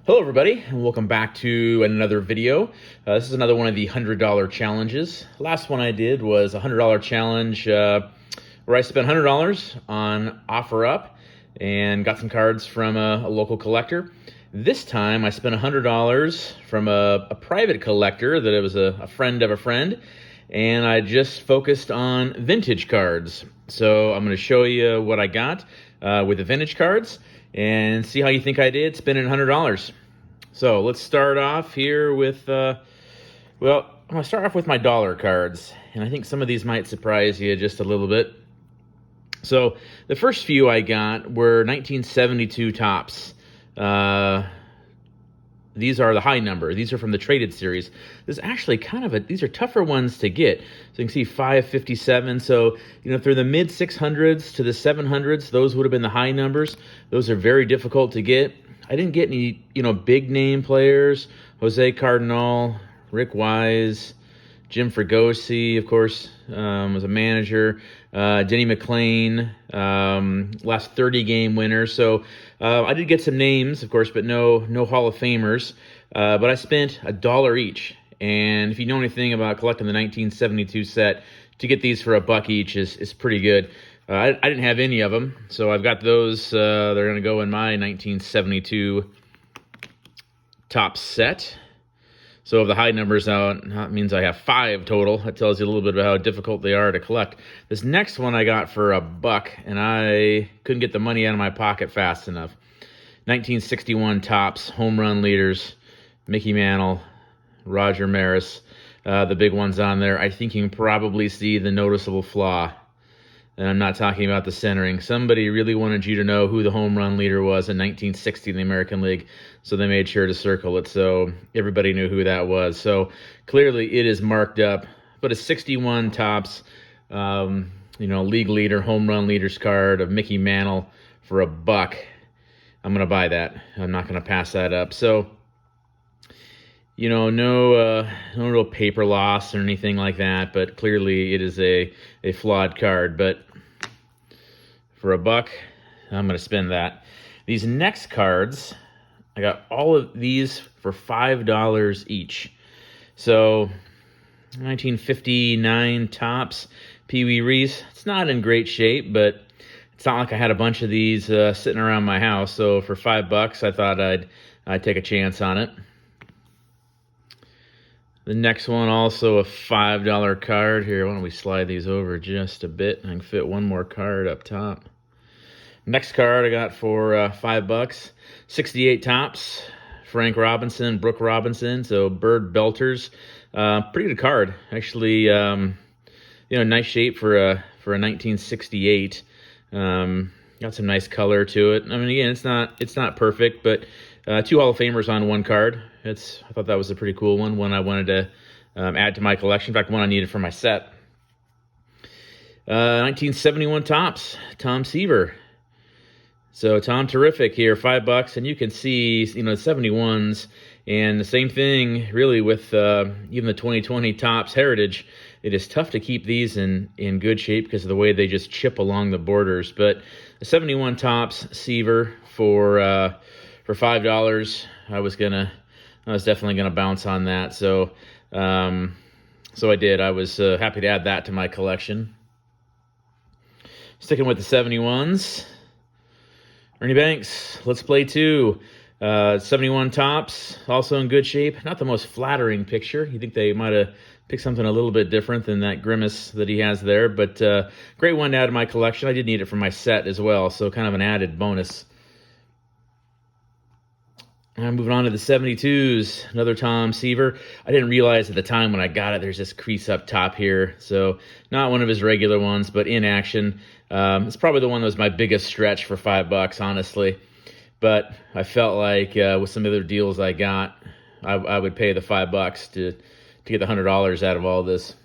Hello everybody, and welcome back to another video. This is another one of the $100 challenges. Last one I did was a $100 challenge where I spent $100 on OfferUp and got some cards from a local collector. This time I spent $100 from a private collector that it was a friend of a friend, and I just focused on vintage cards. So I'm going to show you what I got with the vintage cards and see how you think I did spending $100. So let's start off here with, I'm going to start off with my dollar cards, and I think some of these might surprise you just a little bit. So the first few I got were 1972 Topps. These are the high number. These are from the Traded series. This is actually these are tougher ones to get. So you can see 557. So, if they're the mid 600s to the 700s, those would have been the high numbers. Those are very difficult to get. I didn't get any, big name players. Jose Cardinal, Rick Wise, Jim Fregosi, of course, was a manager. Denny McLain, last 30 game winner. So I did get some names, of course, but no Hall of Famers. But I spent $1 each. And if you know anything about collecting the 1972 set, to get these for $1 each is pretty good. I didn't have any of them, so I've got those. They're going to go in my 1972 Topps set. So of the high numbers out, that means I have 5 total. That tells you a little bit about how difficult they are to collect. This next one I got for $1, and I couldn't get the money out of my pocket fast enough. 1961 Topps home run leaders, Mickey Mantle, Roger Maris, the big ones on there. I think you can probably see the noticeable flaw. And I'm not talking about the centering. Somebody really wanted you to know who the home run leader was in 1960 in the American League, so they made sure to circle it so everybody knew who that was. So clearly it is marked up, but a 61 Topps, league leader, home run leaders card of Mickey Mantle for $1. I'm going to buy that. I'm not going to pass that up. So, no real paper loss or anything like that, but clearly it is a flawed card. But for $1, I'm going to spend that. These next cards, I got all of these for $5 each. So 1959 Topps, Pee Wee Reese. It's not in great shape, but it's not like I had a bunch of these sitting around my house. So for $5, I thought I'd take a chance on it. The next one, also a $5 card. Here, why don't we slide these over just a bit? I can fit one more card up top. Next card I got for $5. 68 Topps, Frank Robinson, Brooke Robinson. So Bird Belters, pretty good card. Actually, nice shape for a 1968. Got some nice color to it. I mean, again, it's not perfect, but 2 Hall of Famers on one card. I thought that was a pretty cool one I wanted to add to my collection. In fact, one I needed for my set. 1971 Topps, Tom Seaver. So Tom Terrific here, $5, and you can see, the 71s, and the same thing really with even the 2020 Topps Heritage. It is tough to keep these in good shape because of the way they just chip along the borders. But the 71 Topps Seaver for $5, I was definitely gonna bounce on that. So I did. I was happy to add that to my collection. Sticking with the 71s. Ernie Banks, Let's Play 2. 71 Topps, also in good shape. Not the most flattering picture. You think they might have picked something a little bit different than that grimace that he has there. But great one to add to my collection. I did need it for my set as well, so kind of an added bonus. And moving on to the 72s, another Tom Seaver. I didn't realize at the time when I got it, there's this crease up top here. So not one of his regular ones, but in action. It's probably the one that was my biggest stretch for $5, honestly. But I felt like with some other deals I got, I would pay the $5 to get the $100 out of all this.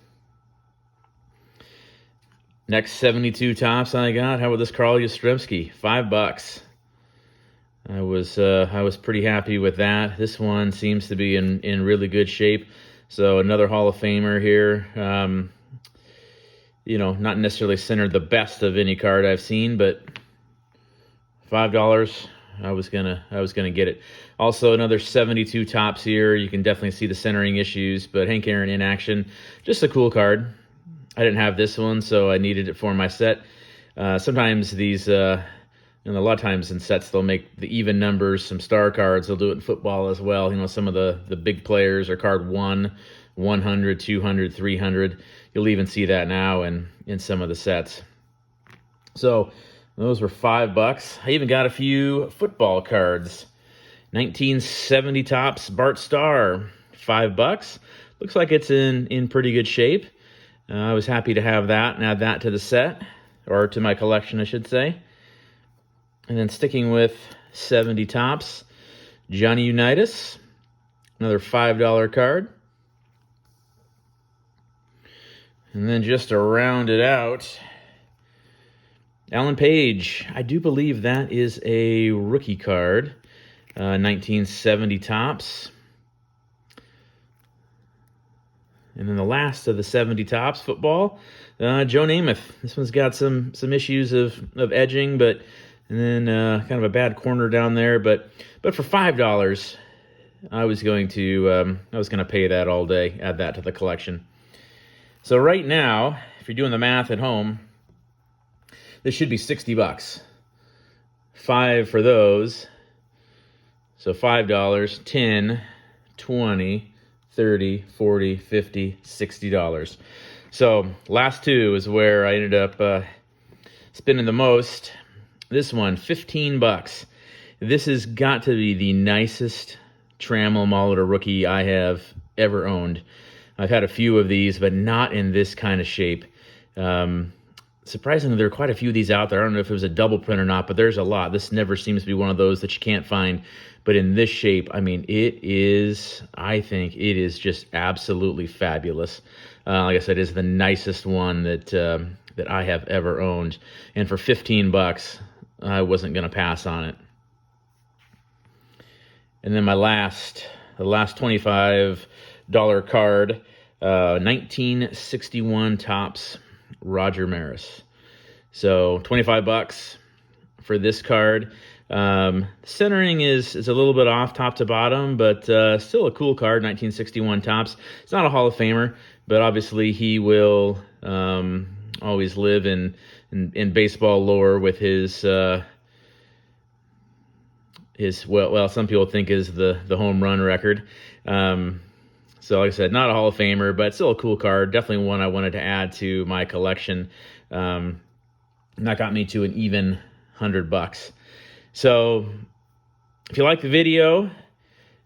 Next 72 Topps I got. How about this Carl Yastrzemski? $5. I was pretty happy with that. This one seems to be in really good shape. So another Hall of Famer here. Not necessarily centered the best of any card I've seen, but $5. I was gonna get it. Also, another 72 tops here. You can definitely see the centering issues, but Hank Aaron in action. Just a cool card. I didn't have this one, so I needed it for my set. Sometimes these, and a lot of times in sets, they'll make the even numbers, some star cards. They'll do it in football as well. You know, some of the big players are card 1, 100, 200, 300. You'll even see that now in some of the sets. So those were $5. I even got a few football cards. 1970 tops Bart Starr, $5. Looks like it's in pretty good shape. I was happy to have that and add that to the set, or to my collection, I should say. And then sticking with 70 tops, Johnny Unitas, another $5 card. And then just to round it out, Alan Page. I do believe that is a rookie card, 1970 tops. And then the last of the 70 tops football, Joe Namath. This one's got some issues of edging, and then kind of a bad corner down there. But for $5, I was going to pay that all day. Add that to the collection. So right now, if you're doing the math at home, this should be $60. 5 for those. So $5, 10, 20. 30, 40, 50, $60. So last two is where I ended up spending the most. This one, $15. This has got to be the nicest Trammell Molitor rookie I have ever owned. I've had a few of these, but not in this kind of shape. Surprisingly, there are quite a few of these out there. I don't know if it was a double print or not, but there's a lot. This never seems to be one of those that you can't find. But in this shape, I mean, I think it is just absolutely fabulous. Like I said, it's the nicest one that I have ever owned. And for $15, I wasn't going to pass on it. And then the last $25 card, 1961 tops Roger Maris. So $25 for this card. Centering is a little bit off top to bottom, but still a cool card, 1961 tops. It's not a Hall of Famer, but obviously he will always live in baseball lore with his some people think is the home run record. So like I said, not a Hall of Famer, but still a cool card. Definitely one I wanted to add to my collection. And that got me to an even $100. So if you like the video,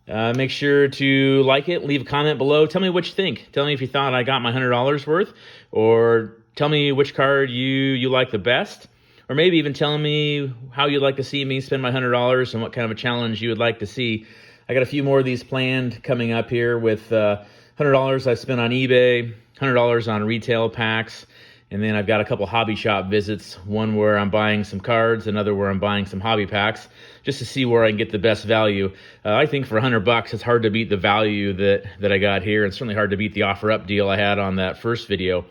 make sure to like it, leave a comment below. Tell me what you think. Tell me if you thought I got my $100 worth, or tell me which card you like the best, or maybe even tell me how you'd like to see me spend my $100 and what kind of a challenge you would like to see. I got a few more of these planned coming up here with $100 I spent on eBay, $100 on retail packs, and then I've got a couple hobby shop visits, one where I'm buying some cards, another where I'm buying some hobby packs, just to see where I can get the best value. I think for $100, it's hard to beat the value that I got here, and certainly hard to beat the offer up deal I had on that first video.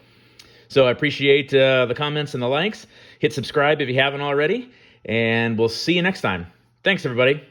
So I appreciate the comments and the likes. Hit subscribe if you haven't already, and we'll see you next time. Thanks, everybody.